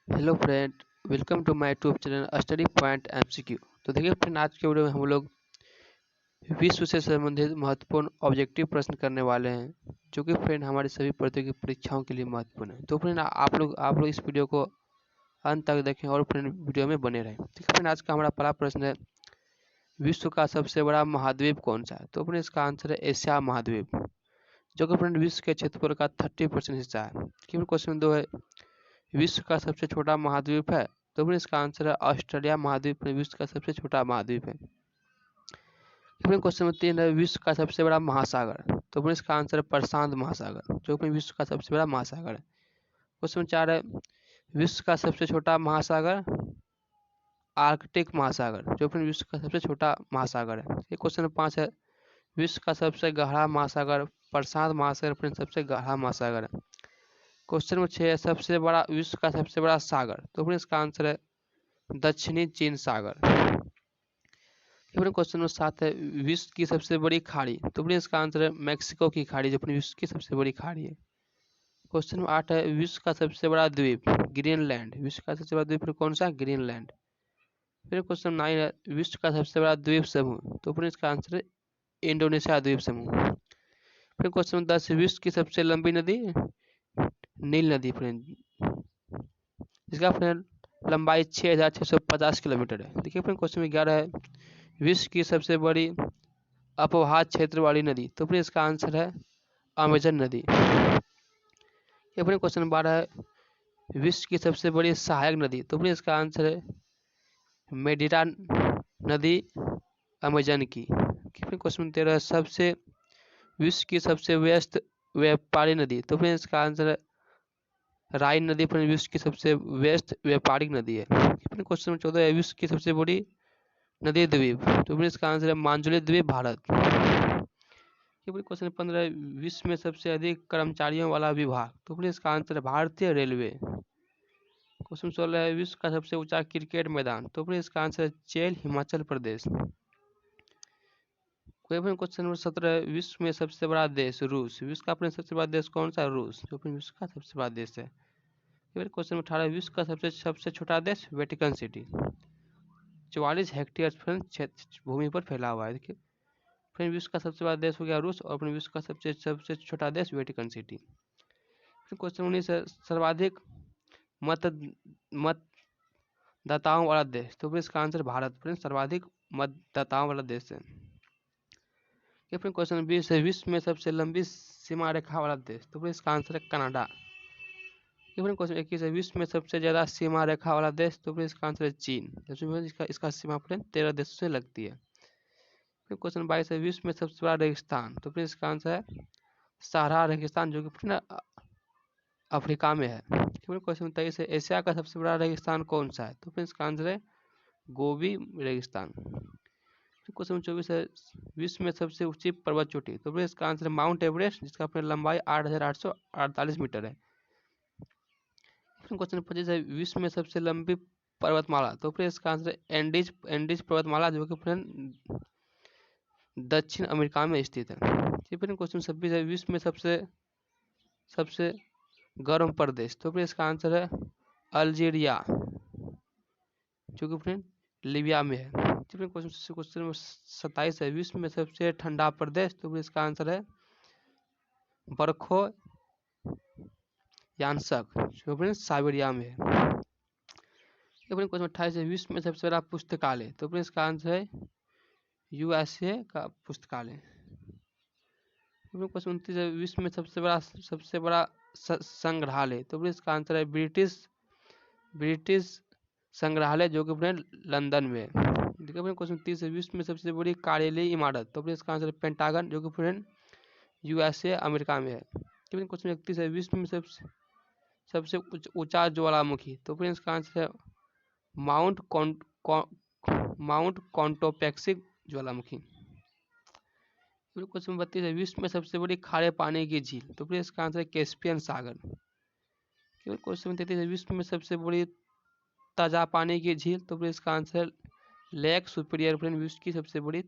Hello friend. Welcome to my YouTube channel study point MCQ. तो देखिए friend, आज के वीडियो में हम लोग विश्व से संबंधित महत्वपूर्ण ऑब्जेक्टिव प्रश्न करने वाले हैं, जो कि फ्रेंड हमारी सभी प्रतियोगी परीक्षाओं के लिए महत्वपूर्ण है। तो फ्रेंड आप लोग इस वीडियो को अंत तक देखें और फ्रेंड वीडियो में बने रहें। ठीक है फ्रेंड, आज का हमारा पहला प्रश्न है, विश्व का सबसे बड़ा महाद्वीप कौन सा है? तो फ्रेंड इसका आंसर है एशिया महाद्वीप, जो कि फ्रेंड विश्व के क्षेत्रफल का 30% हिस्सा है। ठीक है, क्वेश्चन 2 है, विश्व का सबसे छोटा महाद्वीप है? तो फिर इसका आंसर है ऑस्ट्रेलिया महाद्वीप विश्व का सबसे छोटा महाद्वीप है। फिर क्वेश्चन नंबर 3 है, विश्व का सबसे बड़ा महासागर? तो फिर इसका आंसर है प्रशांत महासागर, जो कि विश्व का सबसे बड़ा महासागर है। क्वेश्चन नंबर 4 है, विश्व का सबसे छोटा महासागर? आर्कटिक महासागर, जो फिर विश्व का सबसे छोटा महासागर है। क्वेश्चन नंबर 5 है, विश्व का सबसे गहरा महासागर? प्रशांत महासागर फिर सबसे गहरा महासागर है। क्वेश्चन नंबर 6 है, सबसे बड़ा विश्व का सबसे बड़ा सागर? तो फिर इसका आंसर है दक्षिणी चीन सागर। फिर क्वेश्चन नंबर 7 है, विश्व की सबसे बड़ी खाड़ी? तो फिर इसका आंसर है मैक्सिको की खाड़ी, जो अपनी विश्व की सबसे बड़ी खाड़ी है। क्वेश्चन नंबर 8 है, विश्व का सबसे बड़ा द्वीप? ग्रीनलैंड, विश्व का सबसे बड़ा द्वीप कौन सा? ग्रीनलैंड। फिर क्वेश्चन 9 है, विश्व का सबसे बड़ा द्वीप समूह? तो फिर इसका आंसर है इंडोनेशिया द्वीप समूह। फिर क्वेश्चन नंबर 10, विश्व की सबसे लंबी नदी? नील नदी फ्रेंड, इसका फ्रेंड लंबाई 6650 किलोमीटर है। देखिए फ्रेंड क्वेश्चन नंबर 11 है, विश्व की सबसे बड़ी अपवाह क्षेत्र वाली नदी? तो फिर इसका आंसर है अमेजन नदी। ये फिर क्वेश्चन नंबर 12 है, विश्व की सबसे बड़ी सहायक नदी? तो फिर इसका आंसर है मेडिटा नदी अमेजन की। फिर क्वेश्चन नंबर 13 है, सबसे विश्व की सबसे व्यस्त व्यापारी नदी? तो फिर इसका आंसर है राइन नदी, फिर विश्व की सबसे व्यस्त व्यापारिक नदी है। फिर क्वेश्चन नंबर 14 है, विश्व की सबसे बड़ी नदी द्वीप? तो फिर इसका आंसर है मांजुली द्वीप भारत। क्वेश्चन 15, विश्व में सबसे अधिक कर्मचारियों वाला विभाग? तो फिर इसका आंसर है भारतीय रेलवे। क्वेश्चन 16 है, विश्व का सबसे ऊंचा क्रिकेट मैदान? तो फिर इसका आंसर है चेल, हिमाचल प्रदेश। क्वेश्चन नंबर 17 है, विश्व में सबसे बड़ा देश रूस? विश्व का अपने सबसे बड़ा देश कौन सा? रूस, जो फिर विश्व का सबसे बड़ा देश है। फिर क्वेश्चन नंबर 18, विश्व का सबसे छोटा देश? वेटिकन सिटी, 44 हेक्टेयर क्षेत्र भूमि पर फैला हुआ है। देखिए फिर विश्व का सबसे बड़ा देश हो गया रूस, और अपने विश्व का सबसे छोटा देश वेटिकन सिटी। फिर क्वेश्चन 19 है, सर्वाधिक मत मतदाताओं वाला देश? तो फिर इसका आंसर भारत, फिर सर्वाधिक मतदाताओं वाला देश है। फिर क्वेश्चन 20 है, विश्व में सबसे लंबी सीमा रेखा वाला देश? तो फिर इसका आंसर है कनाडा। फिर क्वेश्चन 21 है, विश्व में सबसे ज्यादा सीमा रेखा वाला देश? तो फिर इसका आंसर है चीन, इसका सीमा 13 देशों से लगती है। फिर क्वेश्चन 22 है, विश्व में सबसे बड़ा रेगिस्तान? तो फिर इसका आंसर है सहारा रेगिस्तान, जो कि अफ्रीका में है। फिर क्वेश्चन 23 है, एशिया का सबसे बड़ा रेगिस्तान कौन सा है? तो फिर इसका आंसर है गोबी रेगिस्तान। फिर क्वेश्चन 24 है, विश्व में सबसे ऊंची पर्वत चोटी? तो फिर इसका आंसर है माउंट एवरेस्ट, जिसका अपनी लंबाई 8848 मीटर है। फिर क्वेश्चन 25 है, विश्व में सबसे लंबी पर्वतमाला? तो फिर इसका आंसर है एंडीज पर्वतमाला, जो कि दक्षिण अमेरिका में स्थित है। फिर क्वेश्चन 26 है, विश्व में सबसे गर्म प्रदेश? तो फिर इसका आंसर है अल्जीरिया, जो कि फ्रेंड लीबिया में है। फिर क्वेश्चन 27 है, विश्व में सबसे ठंडा प्रदेश? तो फिर इसका आंसर है बरखो यानसक, जो फिर साइबेरिया में है। फिर क्वेश्चन 28 है, विश्व में सबसे बड़ा पुस्तकालय? तो फिर इसका आंसर है यूएसए का पुस्तकालय। क्वेश्चन 29 है, विश्व में सबसे बड़ा संग्रहालय? तो फिर इसका आंसर है ब्रिटिश संग्रहालय, जो कि फ्रेंड लंदन में है। देखिए क्वेश्चन 30 है, विश्व में सबसे बड़ी कार्यालयीय इमारत? तो फिर इसका आंसर है पेंटागन, जो कि फ्रेंड यूएसए अमेरिका में है। क्वेश्चन 31 है, विश्व में सबसे ऊंचा ज्वालामुखी? तो फिर इसका आंसर है माउंट कॉन्टोपैक्सिक ज्वालामुखी। क्वेश्चन 32 है, विश्व में सबसे बड़ी खारे पानी की झील? तो फिर इसका आंसर है कैस्पियन सागर। क्वेश्चन 33 है, विश्व में सबसे बड़ी ताजा पानी की झील? तो फिर इसका आंसर लेक सुपीरियर, फ्रेंड विश्व की सबसे बड़ी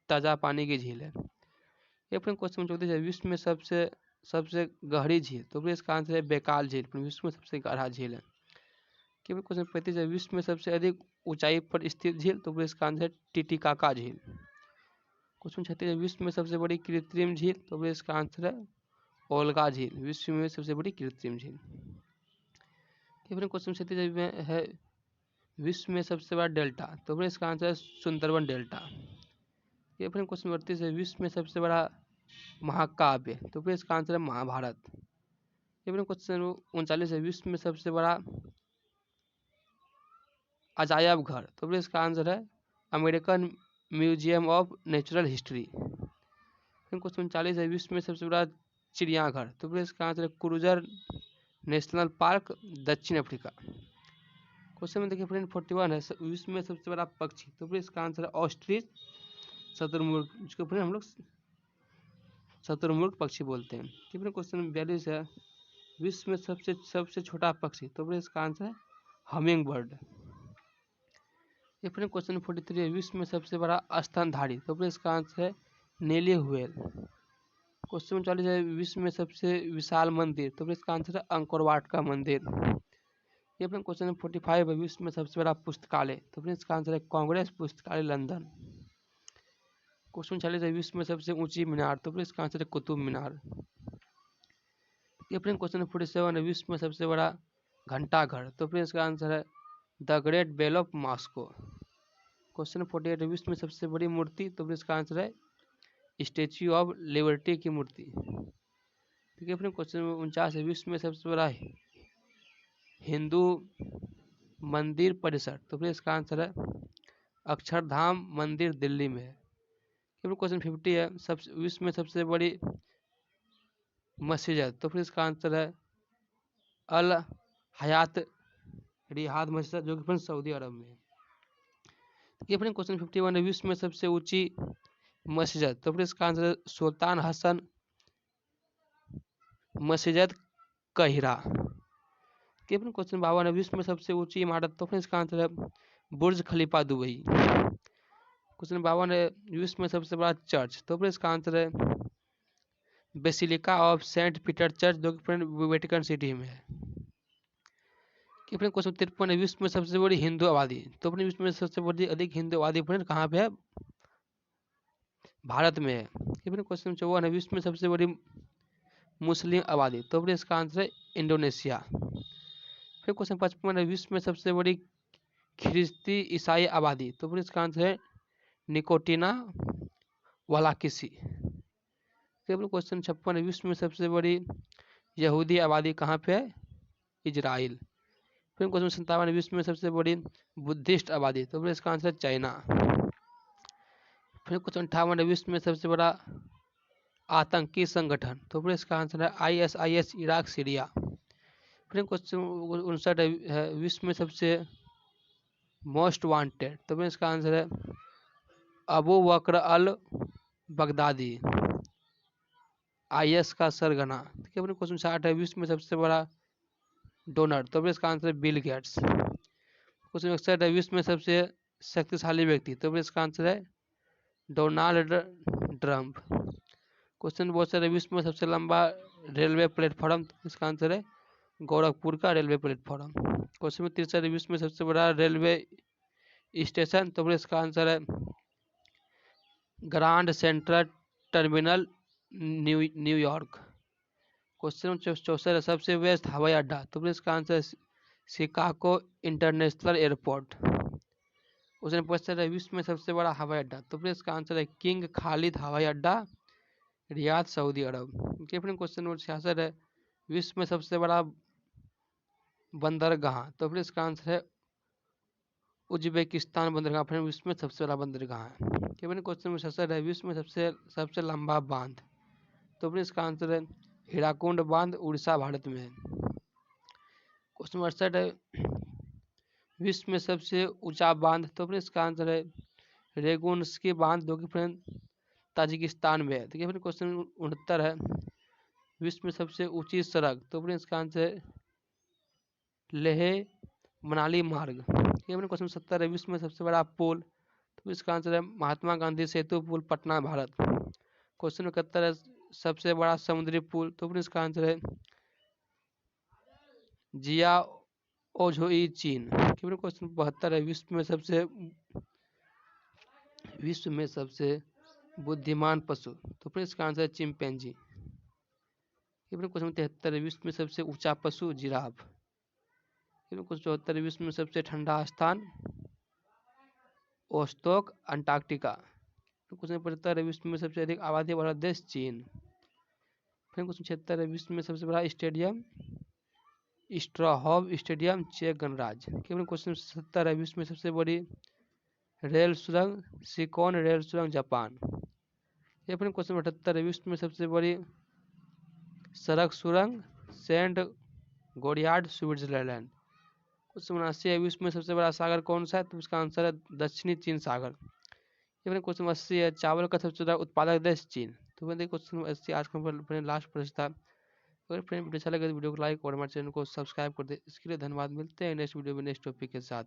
ताजा पानी की झील है। ये फ्रेंड क्वेश्चन 34 है, विश्व में सबसे गहरी झील? तो फिर इसका आंसर है बेकाल झील, विश्व में सबसे गहरा झील है। केवल क्वेश्चन 35 है, विश्व में सबसे अधिक ऊंचाई पर स्थित झील, तो फिर इसका आंसर है टिटिकाका झील। क्वेश्चन 36 है, विश्व में सबसे बड़ी कृत्रिम झील, तो फिर इसका आंसर है ओल्गा झील, विश्व में सबसे बड़ी कृत्रिम झील। केवल क्वेश्चन 36 है, विश्व में सबसे बड़ा डेल्टा, तो फिर इसका आंसर है सुंदरबन डेल्टा। केवल क्वेश्चन 38 है, विश्व में सबसे बड़ा महाकाव्य, तो फिर इसका आंसर है महाभारत। केवल क्वेश्चन 39 है, विश्व में सबसे बड़ा अजायब घर, तो फिर इसका आंसर है American museum of natural history. Question 40 है, विश्व में सबसे बड़ा चिड़ियाघर, तो फिर इसका आंसर है क्रूजर नेशनल पार्क, दक्षिण अफ्रीका। क्वेश्चन में देखिए फ्रेंड 41 है, विश्व में सबसे बड़ा पक्षी, तो फिर इसका आंसर है ऑस्ट्रिच शतुरमुर्ग, जिसको फिर हम लोग शतुरमुर्ग पक्षी बोलते हैं। फिर क्वेश्चन 42 है, विश्व में सबसे छोटा पक्षी, तो फिर इसका आंसर है हमिंग बर्ड। फिर क्वेश्चन 43 है, विश्व में सबसे बड़ा स्तनधारी, तो फिर इसका आंसर है नीली व्हेल। क्वेश्चन 40 है, विश्व में सबसे विशाल मंदिर, तो फिर इसका आंसर है अंकोर वाट का मंदिर। ये अपने क्वेश्चन 45 है, विश्व में सबसे बड़ा पुस्तकालय, तो फिर इसका आंसर है कांग्रेस पुस्तकालय लंदन। क्वेश्चन 46 है, विश्व में सबसे ऊंची मीनार, तो फिर इसका आंसर है कुतुब मीनार। ये अपने क्वेश्चन 47 है, विश्व में सबसे बड़ा घंटाघर, तो फिर इसका आंसर है the great bell of Moscow. Question 48 है, विश्व में सबसे बड़ी मूर्ति, तो फिर इसका आंसर है स्टेच्यू ऑफ लिबर्टी की मूर्ति। ठीक है फ्रेंड, क्वेश्चन 49 है, विश्व में सबसे बड़ा हिंदू मंदिर परिसर, तो फिर इसका आंसर है अक्षरधाम मंदिर दिल्ली में है। फिर क्वेश्चन 50 है, विश्व में सबसे बड़ी मस्जिद, तो फिर इसका आंसर है अल हयात रियाद मस्जिद, जो कि फ्रेंड सऊदी अरब में है। ये फ्रेंड क्वेश्चन 51 है, विश्व में सबसे ऊंची मस्जिद, तो फिर इसका आंसर है सुल्तान हसन मस्जिद कहिरा। क्वेश्चन 52 है, विश्व में सबसे ऊंची इमारत, तो फिर इसका आंसर है बुर्ज खलीफा दुबई। क्वेश्चन 52 है, विश्व में सबसे बड़ा चर्च, तो फिर इसका आंसर है basilica of saint Peter church, जो कि फ्रेंड वेटिकन सिटी में है। क्वेश्चन 53 है, विश्व में सबसे बड़ी हिंदू आबादी, तो अपने विश्व में सबसे बड़ी अधिक हिंदू आबादी फ्रेंड कहाँ पे है? भारत में है। क्वेश्चन 54 है, विश्व में सबसे बड़ी मुस्लिम आबादी, तो फिर इसका आंसर है इंडोनेशिया। फिर क्वेश्चन 55 है, विश्व में सबसे बड़ी ख्रिस्ती ईसाई आबादी, तो फिर इसका आंसर है निकोटिना वालाकिसी। क्वेश्चन 56 है, विश्व में सबसे बड़ी यहूदी आबादी कहाँ पे है? इजराइल। फिर क्वेश्चन 57 है, विश्व में सबसे बड़ी बुद्धिस्ट आबादी, तो फिर इसका आंसर है चाइना। फिर क्वेश्चन 58 है, विश्व में सबसे बड़ा आतंकी संगठन, तो फिर इसका आंसर है ISIS इराक सीरिया। फिर क्वेश्चन 59 है, विश्व में सबसे मोस्ट वांटेड, तो फिर इसका आंसर है अबू बकर अल बगदादी, IS का सरगना। ठीक है, क्वेश्चन 60 है, विश्व में सबसे बड़ा डोनर, तो फिर इसका आंसर है बिल गेट्स। क्वेश्चन 61 है, विश्व में सबसे शक्तिशाली व्यक्ति, तो फिर इसका आंसर है डोनाल्ड ट्रंप। क्वेश्चन बहुत सारे, विश्व में सबसे लंबा रेलवे प्लेटफॉर्म, तो इसका आंसर है गोरखपुर का रेलवे प्लेटफॉर्म। क्वेश्चन 63 है, विश्व में सबसे बड़ा रेलवे स्टेशन, तो फिर इसका आंसर है grand central terminal New York. Question 64 है, सबसे व्यस्त हवाई अड्डा, तो फिर इसका आंसर है शिकागो इंटरनेशनल एयरपोर्ट। क्वेश्चन 65 है, विश्व में सबसे बड़ा हवाई अड्डा, तो फिर इसका आंसर है किंग खालिद हवाई अड्डा, रियाद सऊदी अरब। क्वेश्चन 66 है, विश्व में सबसे बड़ा बंदरगाह, तो फिर इसका आंसर है उज्बेकिस्तान बंदरगाह, फिर विश्व में सबसे बड़ा बंदरगाह है। क्वेश्चन 67 है, विश्व में सबसे लंबा बांध, तो फिर इसका आंसर है हीराकुंड बांध, उड़ीसा भारत में है। क्वेश्चन 68 है, विश्व में सबसे ऊंचा बांध, तो फिर इसका आंसर है रेगुनस्की बांध, जो कि फ्रेंड ताजिकिस्तान में है। ठीक है, फिर क्वेश्चन 69 है, विश्व में सबसे ऊंची सड़क, तो फिर इसका आंसर है लेह मनाली मार्ग। ठीक है, क्वेश्चन 70 है, विश्व में सबसे बड़ा पुल, तो इसका आंसर है महात्मा गांधी सेतु पुल, पटना भारत। क्वेश्चन 71 है, सबसे बड़ा समुद्री पुल, तो फिर इसका आंसर है जिया ओझोई चीन। केवल क्वेश्चन 72 है, विश्व में सबसे बुद्धिमान पशु। तो फिर इसका आंसर है चिंपैंजी। केवल क्वेश्चन 73 है, विश्व में सबसे ऊंचा पशु जिराफ। केवल क्वेश्चन 74 है, विश्व में सबसे ठंडा स्थान ओस्टोक अंटार्कटिका। क्वेश्चन 75 है, विश्व में सबसे अधिक आबादी वाला देश चीन। फिर क्वेश्चन 76 है, विश्व में सबसे बड़ा स्टेडियम स्ट्रॉहॉव स्टेडियम चेक गणराज्य। केवल क्वेश्चन 70 है, विश्व में सबसे बड़ी रेल सुरंग सिकोन रेल सुरंग जापान। या फिर क्वेश्चन 78 है, विश्व में सबसे बड़ी सड़क सुरंग सेंट गोरियार्ड स्विट्जरलैंड। क्वेश्चन 79 है, विश्व में सबसे बड़ा सागर कौन सा है? तो इसका आंसर है दक्षिणी चीन सागर। या फिर क्वेश्चन 80 है, चावल का सबसे ज्यादा उत्पादक देश चीन। तो देखिए क्वेश्चन 80 आज का लास्ट प्रश्न था। अगर फ्रेंड वीडियो अच्छा लगे तो वीडियो को लाइक और हमारे चैनल को सब्सक्राइब कर दे। इसके लिए धन्यवाद। मिलते हैं नेक्स्ट वीडियो में नेक्स्ट टॉपिक के साथ।